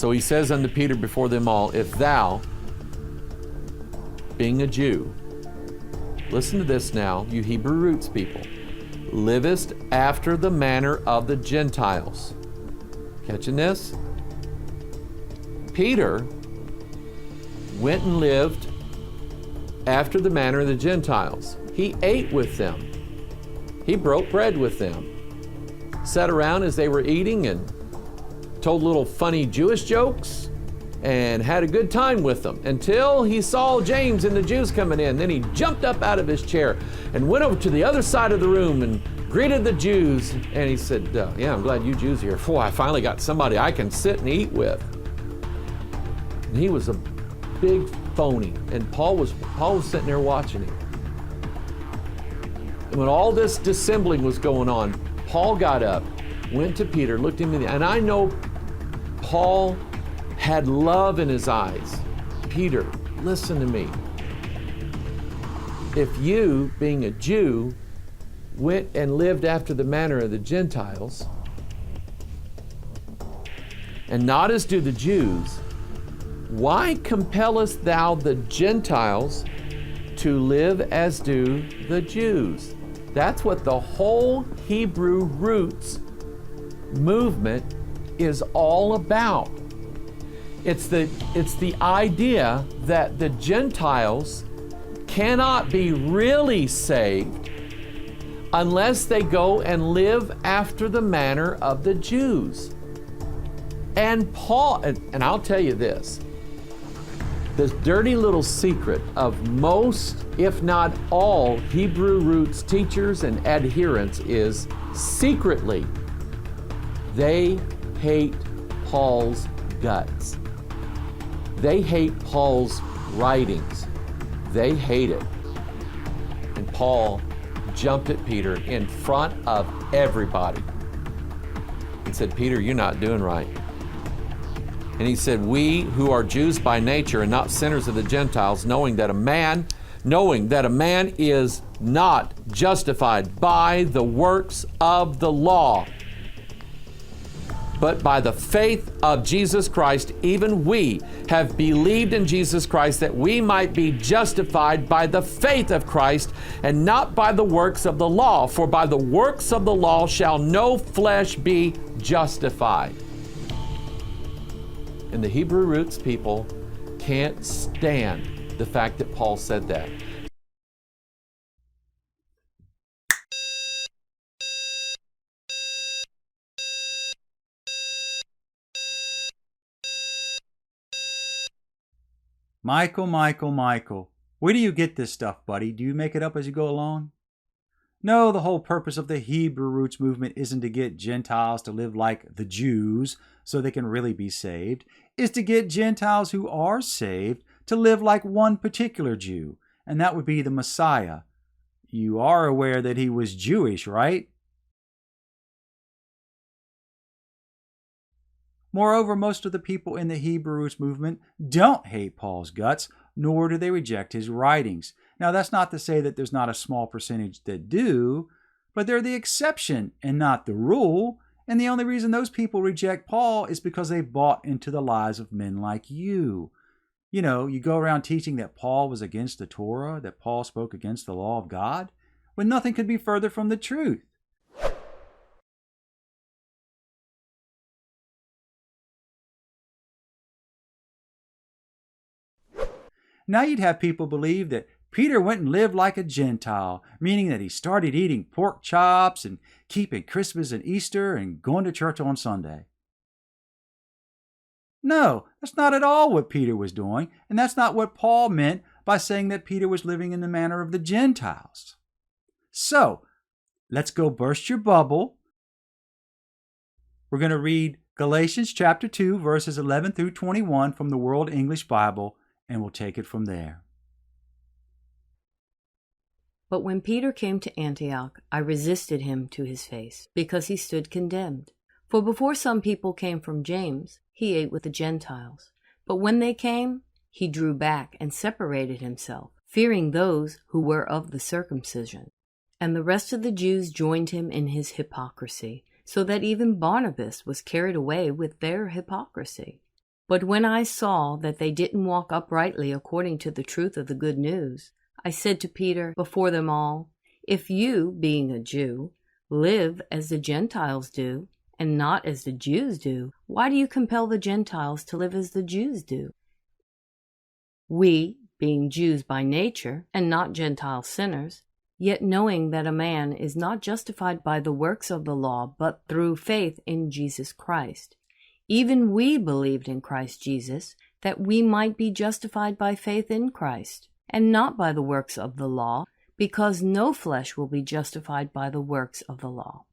So he says unto Peter before them all, if thou, being a Jew, listen to this now, you Hebrew roots people, livest after the manner of the Gentiles. Catching this? Peter went and lived after the manner of the Gentiles. He ate with them. He broke bread with them. Sat around as they were eating and told little funny Jewish jokes and had a good time with them until he saw James and the Jews coming in. Then he jumped up out of his chair and went over to the other side of the room and greeted the Jews. And he said, yeah, I'm glad you Jews are here. Boy, I finally got somebody I can sit and eat with. And he was a big phony. And Paul was sitting there watching him. And when all this dissembling was going on, Paul got up, went to Peter, looked him in the eye, and I know Paul had love in his eyes. Peter, listen to me. If you, being a Jew, went and lived after the manner of the Gentiles, and not as do the Jews, why compellest thou the Gentiles to live as do the Jews? That's what the whole Hebrew roots movement is all about. It's the idea that the Gentiles cannot be really saved unless they go and live after the manner of the Jews. And Paul, and I'll tell you this, the dirty little secret of most, if not all, Hebrew roots teachers and adherents is secretly they hate Paul's guts. They hate Paul's writings. They hate it. And Paul jumped at Peter in front of everybody and said, Peter, you're not doing right. And he said, we who are Jews by nature and not sinners of the Gentiles, knowing that a man is not justified by the works of the law, but by the faith of Jesus Christ, even we have believed in Jesus Christ that we might be justified by the faith of Christ and not by the works of the law. For by the works of the law shall no flesh be justified. And the Hebrew roots people can't stand the fact that Paul said that. Michael, where do you get this stuff, buddy? Do you make it up as you go along? No, the whole purpose of the Hebrew roots movement isn't to get Gentiles to live like the Jews so they can really be saved. It's to get Gentiles who are saved to live like one particular Jew, and that would be the Messiah. You are aware that he was Jewish, right? Moreover, most of the people in the Hebrew roots movement don't hate Paul's guts, nor do they reject his writings. Now, that's not to say that there's not a small percentage that do, but they're the exception and not the rule. And the only reason those people reject Paul is because they bought into the lies of men like you. You know, you go around teaching that Paul was against the Torah, that Paul spoke against the law of God, when nothing could be further from the truth. Now you'd have people believe that Peter went and lived like a Gentile, meaning that he started eating pork chops and keeping Christmas and Easter and going to church on Sunday. No, that's not at all what Peter was doing, and that's not what Paul meant by saying that Peter was living in the manner of the Gentiles. So, let's go burst your bubble. We're going to read Galatians chapter 2, verses 11 through 21 from the World English Bible, and we'll take it from there. But when Peter came to Antioch, I resisted him to his face, because he stood condemned. For before some people came from James, he ate with the Gentiles. But when they came, he drew back and separated himself, fearing those who were of the circumcision. And the rest of the Jews joined him in his hypocrisy, so that even Barnabas was carried away with their hypocrisy. But when I saw that they didn't walk uprightly according to the truth of the good news, I said to Peter before them all, if you, being a Jew, live as the Gentiles do, and not as the Jews do, why do you compel the Gentiles to live as the Jews do? We, being Jews by nature, and not Gentile sinners, yet knowing that a man is not justified by the works of the law, but through faith in Jesus Christ. Even we believed in Christ Jesus, that we might be justified by faith in Christ, and not by the works of the law, because no flesh will be justified by the works of the law.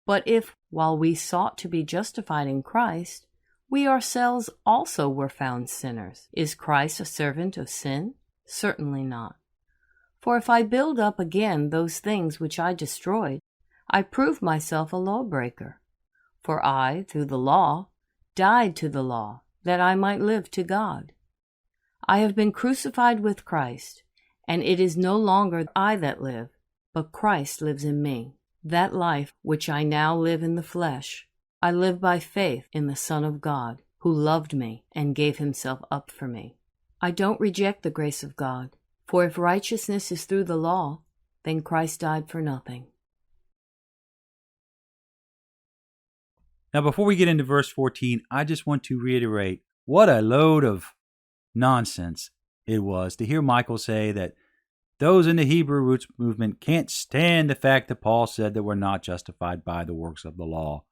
But if, while we sought to be justified in Christ, we ourselves also were found sinners, is Christ a servant of sin? Certainly not. For if I build up again those things which I destroyed, I prove myself a lawbreaker. For I, through the law, died to the law, that I might live to God. I have been crucified with Christ, and it is no longer I that live, but Christ lives in me. That life which I now live in the flesh, I live by faith in the Son of God, who loved me and gave himself up for me. I don't reject the grace of God, for if righteousness is through the law, then Christ died for nothing. Now, before we get into verse 14, I just want to reiterate what a load of nonsense it was to hear Michael say that those in the Hebrew roots movement can't stand the fact that Paul said that we're not justified by the works of the law,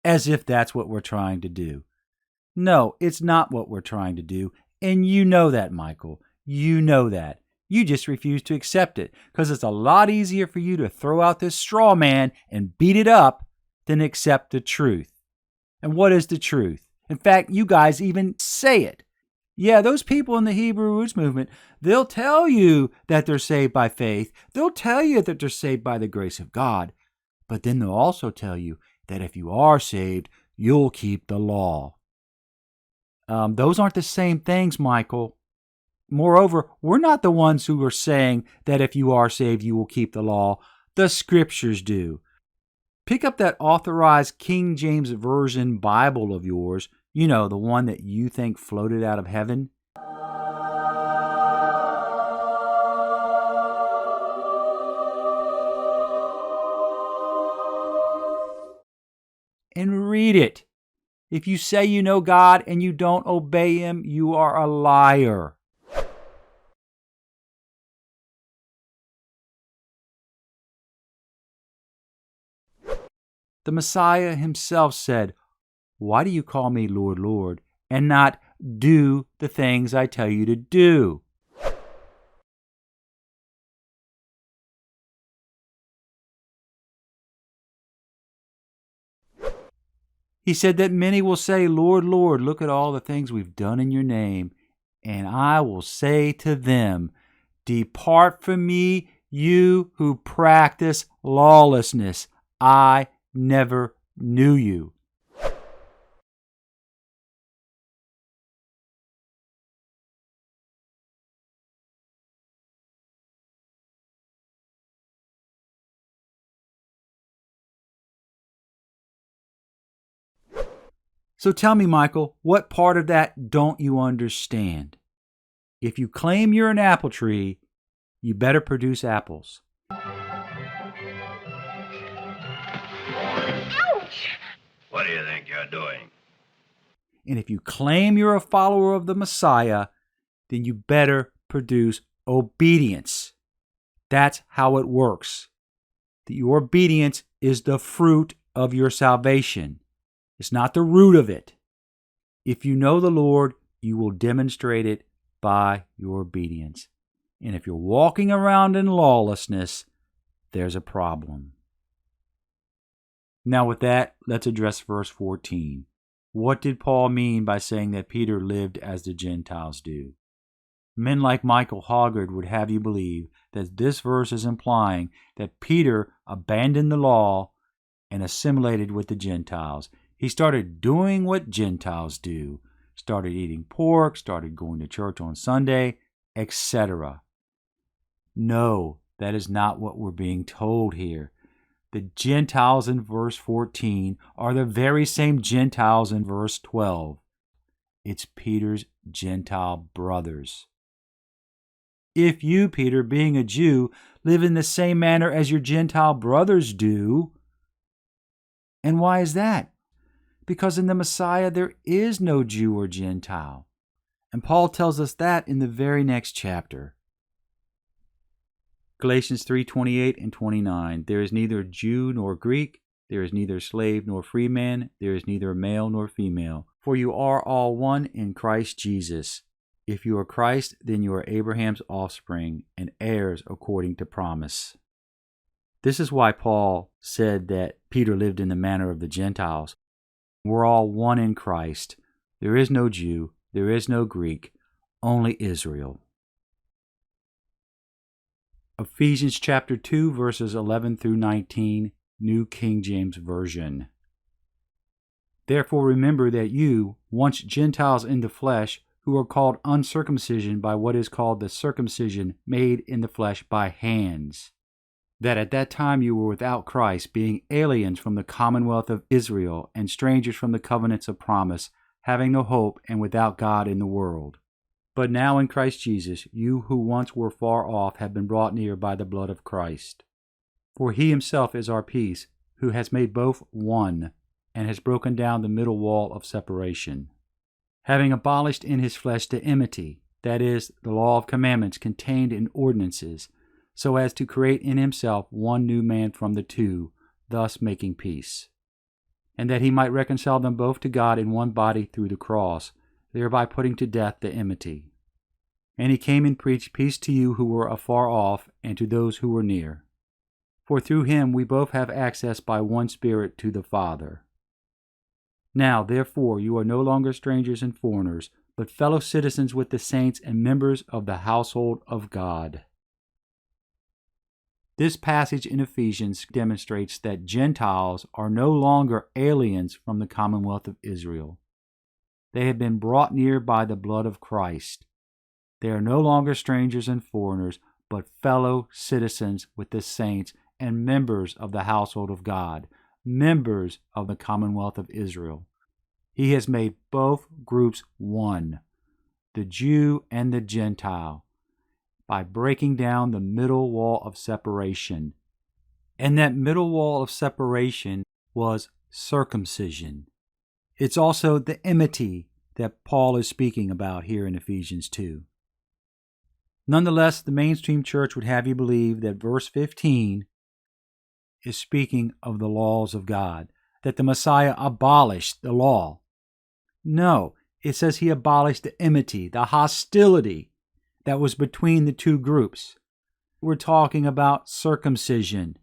as if that's what we're trying to do. No, it's not what we're trying to do, and you know that, Michael. You know that. You just refuse to accept it, because it's a lot easier for you to throw out this straw man and beat it up than accept the truth. And what is the truth? In fact, you guys even say it. Yeah, those people in the Hebrew roots movement, they'll tell you that they're saved by faith. They'll tell you that they're saved by the grace of God. But then they'll also tell you that if you are saved, you'll keep the law. Those aren't the same things, Michael. Moreover, we're not the ones who are saying that if you are saved, you will keep the law. The Scriptures do. Pick up that authorized King James Version Bible of yours, you know, the one that you think floated out of heaven. And read it. If you say you know God and you don't obey Him, you are a liar. The Messiah himself said, "Why do you call me Lord, Lord, and not do the things I tell you to do?" He said that many will say, "Lord, Lord, look at all the things we've done in your name." And I will say to them, "Depart from me, you who practice lawlessness. I never knew you." So tell me, Michael, what part of that don't you understand? If you claim you're an apple tree, you better produce apples. Ouch! What do you think you're doing? And if you claim you're a follower of the Messiah, then you better produce obedience. That's how it works. That your obedience is the fruit of your salvation. It's not the root of it. If you know the Lord, you will demonstrate it by your obedience. And if you're walking around in lawlessness, there's a problem. Now with that, let's address verse 14. What did Paul mean by saying that Peter lived as the Gentiles do? Men like Michael Hoggard would have you believe that this verse is implying that Peter abandoned the law and assimilated with the Gentiles. He started doing what Gentiles do, started eating pork, started going to church on Sunday, etc. No, that is not what we're being told here. The Gentiles in verse 14 are the very same Gentiles in verse 12. It's Peter's Gentile brothers. If you, Peter, being a Jew, live in the same manner as your Gentile brothers do. And why is that? Because in the Messiah there is no Jew or Gentile. And Paul tells us that in the very next chapter. Galatians 3:28 and 29. There is neither Jew nor Greek, there is neither slave nor free man, there is neither male nor female, for you are all one in Christ Jesus. If you are Christ, then you are Abraham's offspring and heirs according to promise. This is why Paul said that Peter lived in the manner of the Gentiles. We're all one in Christ. There is no Jew, there is no Greek, only Israel. Ephesians chapter 2, verses 11 through 19, New King James Version. Therefore remember that you, once Gentiles in the flesh, who are called uncircumcision by what is called the circumcision made in the flesh by hands, that at that time you were without Christ, being aliens from the commonwealth of Israel and strangers from the covenants of promise, having no hope and without God in the world. But now in Christ Jesus, you who once were far off have been brought near by the blood of Christ. For he himself is our peace, who has made both one, and has broken down the middle wall of separation, having abolished in his flesh the enmity, that is, the law of commandments contained in ordinances, so as to create in himself one new man from the two, thus making peace. And that he might reconcile them both to God in one body through the cross, thereby putting to death the enmity. And he came and preached peace to you who were afar off, and to those who were near. For through him we both have access by one Spirit to the Father. Now, therefore, you are no longer strangers and foreigners, but fellow citizens with the saints and members of the household of God. This passage in Ephesians demonstrates that Gentiles are no longer aliens from the commonwealth of Israel. They have been brought near by the blood of Christ. They are no longer strangers and foreigners, but fellow citizens with the saints and members of the household of God, members of the commonwealth of Israel. He has made both groups one, the Jew and the Gentile, by breaking down the middle wall of separation. And that middle wall of separation was circumcision. It's also the enmity that Paul is speaking about here in Ephesians 2. Nonetheless, the mainstream church would have you believe that verse 15 is speaking of the laws of God, that the Messiah abolished the law. No, it says he abolished the enmity, the hostility that was between the two groups. We're talking about circumcision.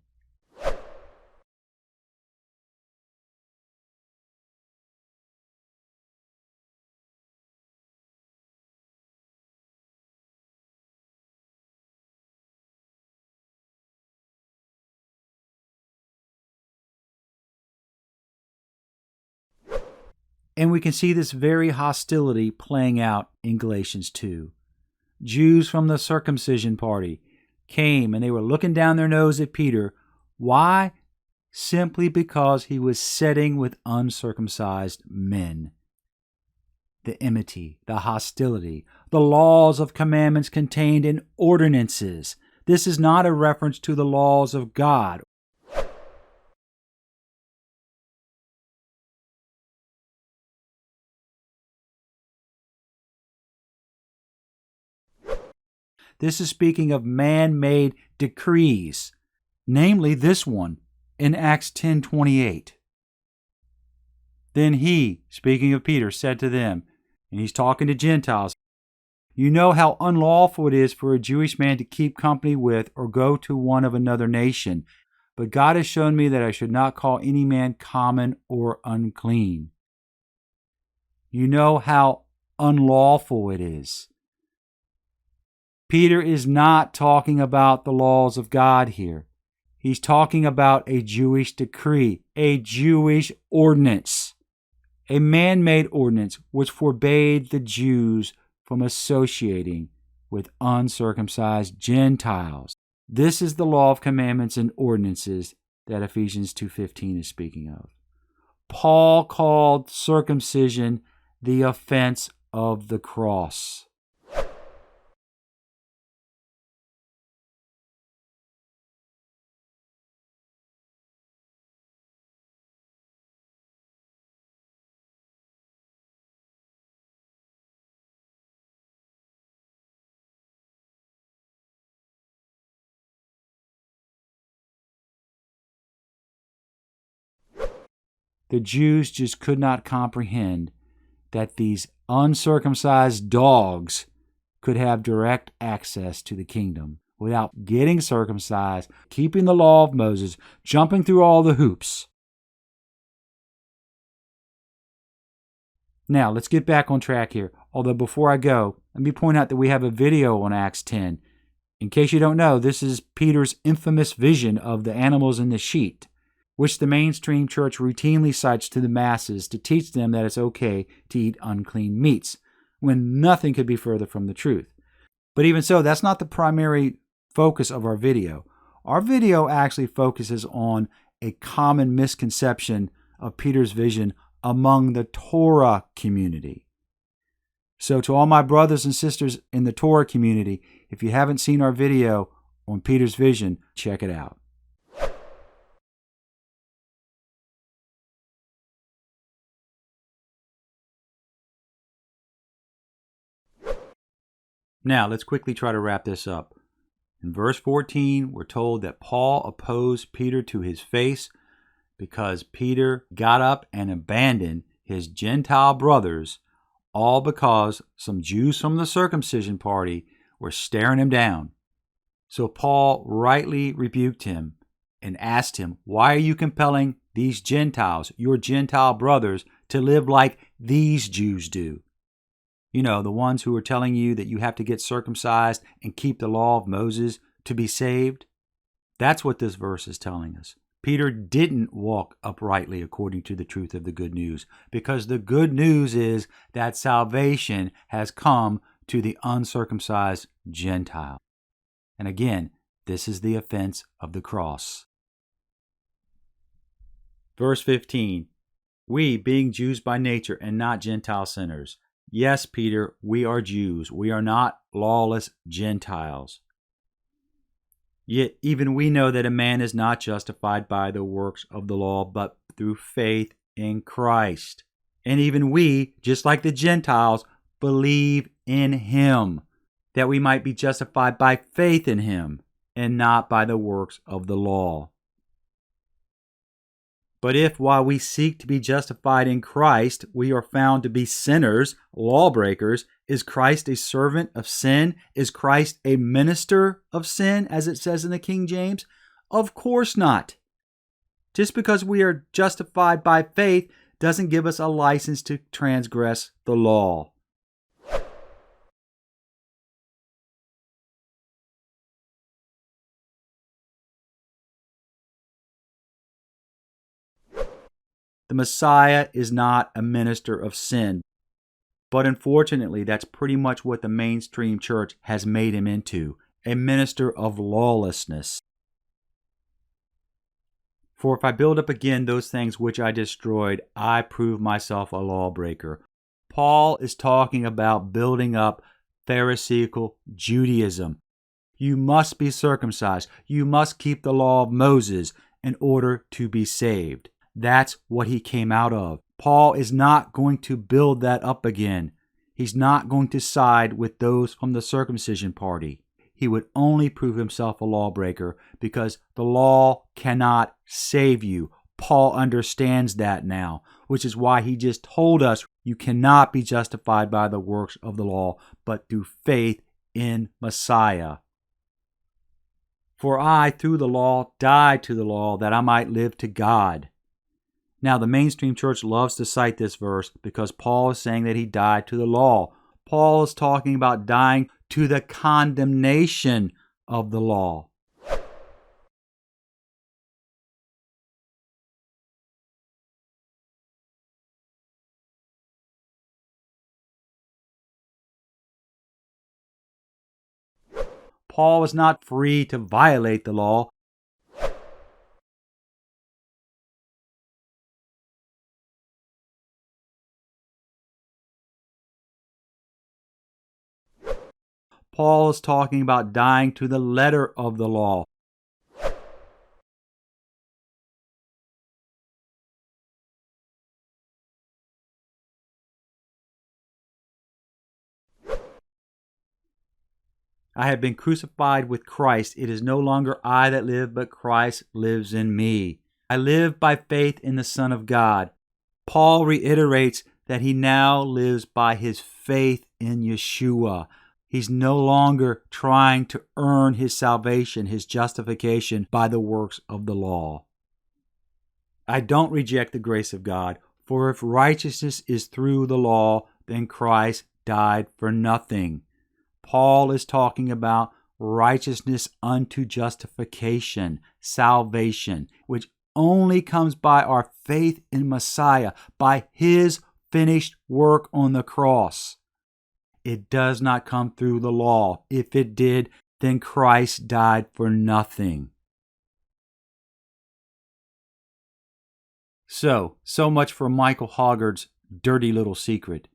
And we can see this very hostility playing out in Galatians 2. Jews from the circumcision party came and they were looking down their nose at Peter. Why? Simply because he was sitting with uncircumcised men. The enmity, the hostility, the laws of commandments contained in ordinances. This is not a reference to the laws of God. This is speaking of man-made decrees, namely this one in Acts 10:28. Then he, speaking of Peter, said to them, and he's talking to Gentiles, you know how unlawful it is for a Jewish man to keep company with or go to one of another nation, but God has shown me that I should not call any man common or unclean. You know how unlawful it is. Peter is not talking about the laws of God here. He's talking about a Jewish decree, a Jewish ordinance, a man-made ordinance which forbade the Jews from associating with uncircumcised Gentiles. This is the law of commandments and ordinances that Ephesians 2:15 is speaking of. Paul called circumcision the offense of the cross. The Jews just could not comprehend that these uncircumcised dogs could have direct access to the kingdom without getting circumcised, keeping the law of Moses, jumping through all the hoops. Now, let's get back on track here. Although before I go, let me point out that we have a video on Acts 10. In case you don't know, this is Peter's infamous vision of the animals in the sheet, which the mainstream church routinely cites to the masses to teach them that it's okay to eat unclean meats, when nothing could be further from the truth. But even so, that's not the primary focus of our video. Our video actually focuses on a common misconception of Peter's vision among the Torah community. So to all my brothers and sisters in the Torah community, if you haven't seen our video on Peter's vision, check it out. Now, let's quickly try to wrap this up. In verse 14, we're told that Paul opposed Peter to his face because Peter got up and abandoned his Gentile brothers, all because some Jews from the circumcision party were staring him down. So Paul rightly rebuked him and asked him, "Why are you compelling these Gentiles, your Gentile brothers, to live like these Jews do?" You know, the ones who are telling you that you have to get circumcised and keep the law of Moses to be saved. That's what this verse is telling us. Peter didn't walk uprightly according to the truth of the good news, because the good news is that salvation has come to the uncircumcised Gentile. And again, this is the offense of the cross. Verse 15, we, being Jews by nature and not Gentile sinners. Yes, Peter, we are Jews. We are not lawless Gentiles. Yet even we know that a man is not justified by the works of the law, but through faith in Christ. And even we, just like the Gentiles, believe in him, that we might be justified by faith in him, and not by the works of the law. But if, while we seek to be justified in Christ, we are found to be sinners, lawbreakers, is Christ a servant of sin? Is Christ a minister of sin, as it says in the King James? Of course not. Just because we are justified by faith doesn't give us a license to transgress the law. The Messiah is not a minister of sin, but unfortunately, that's pretty much what the mainstream church has made him into, a minister of lawlessness. For if I build up again those things which I destroyed, I prove myself a lawbreaker. Paul is talking about building up Pharisaical Judaism. You must be circumcised. You must keep the law of Moses in order to be saved. That's what he came out of. Paul is not going to build that up again. He's not going to side with those from the circumcision party. He would only prove himself a lawbreaker because the law cannot save you. Paul understands that now, which is why he just told us you cannot be justified by the works of the law, but through faith in Messiah. For I, through the law, died to the law that I might live to God. Now, the mainstream church loves to cite this verse because Paul is saying that he died to the law. Paul is talking about dying to the condemnation of the law. Paul was not free to violate the law. Paul is talking about dying to the letter of the law. I have been crucified with Christ. It is no longer I that live, but Christ lives in me. I live by faith in the Son of God. Paul reiterates that he now lives by his faith in Yeshua. He's no longer trying to earn his salvation, his justification by the works of the law. I don't reject the grace of God, for if righteousness is through the law, then Christ died for nothing. Paul is talking about righteousness unto justification, salvation, which only comes by our faith in Messiah, by his finished work on the cross. It does not come through the law. If it did, then Christ died for nothing. So much for Michael Hoggard's dirty little secret.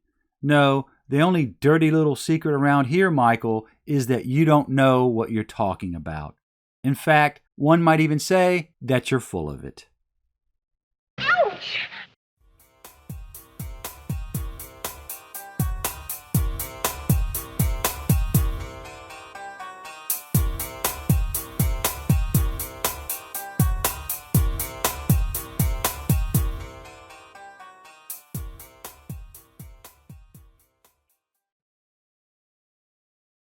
No, the only dirty little secret around here, Michael, is that you don't know what you're talking about. In fact, one might even say that you're full of it. Ouch!